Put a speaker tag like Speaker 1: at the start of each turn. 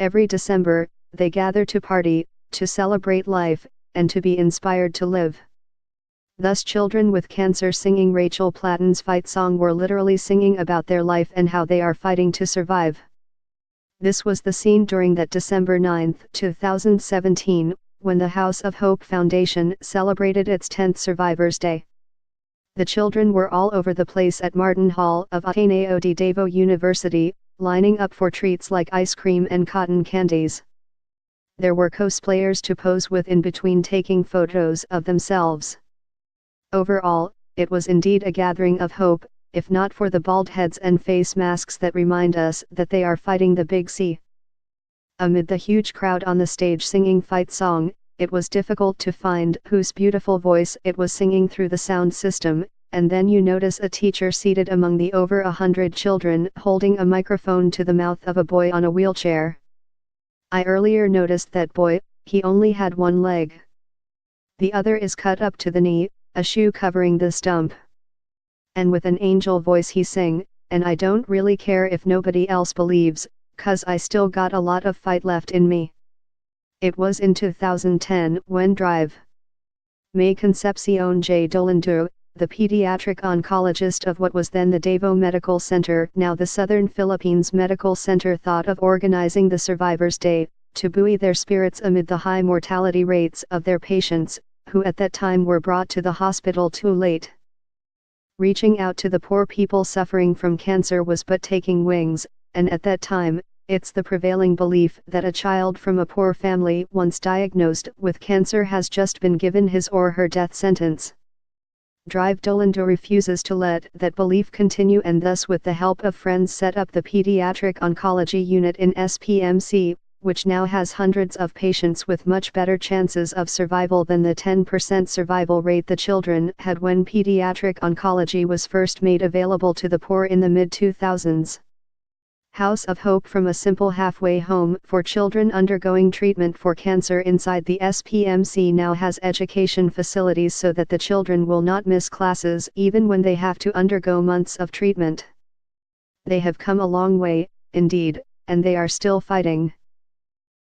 Speaker 1: Every December, they gather to party, to celebrate life, and to be inspired to live. Thus children with cancer singing Rachel Platten's fight song were literally singing about their life and how they are fighting to survive. This was the scene during that December 9, 2017, when the House of Hope Foundation celebrated its 10th Survivors' Day. The children were all over the place at Martin Hall of Ateneo de Davao University, lining up for treats like ice cream and cotton candies. There were cosplayers to pose with in between taking photos of themselves. Overall, it was indeed a gathering of hope, if not for the bald heads and face masks that remind us that they are fighting the big C. Amid the huge crowd on the stage singing fight song, it was difficult to find whose beautiful voice it was singing through the sound system, and then you notice a teacher seated among the over 100 children holding a microphone to the mouth of a boy on a wheelchair. I earlier noticed that boy, he only had one leg. The other is cut up to the knee, a shoe covering the stump. And with an angel voice he sang, and I don't really care if nobody else believes, 'cause I still got a lot of fight left in me. It was in 2010 when Drive. May Concepcion J. Dolendu, the pediatric oncologist of what was then the Davao Medical Center, now the Southern Philippines Medical Center, thought of organizing the Survivors' Day, to buoy their spirits amid the high mortality rates of their patients, who at that time were brought to the hospital too late. Reaching out to the poor people suffering from cancer was but taking wings, and at that time, it's the prevailing belief that a child from a poor family once diagnosed with cancer has just been given his or her death sentence. Drive Dolendu refuses to let that belief continue, and thus with the help of friends set up the Pediatric Oncology Unit in SPMC, which now has hundreds of patients with much better chances of survival than the 10% survival rate the children had when pediatric oncology was first made available to the poor in the mid-2000s. House of Hope, from a simple halfway home for children undergoing treatment for cancer inside the SPMC, now has education facilities so that the children will not miss classes even when they have to undergo months of treatment. They have come a long way, indeed, and they are still fighting.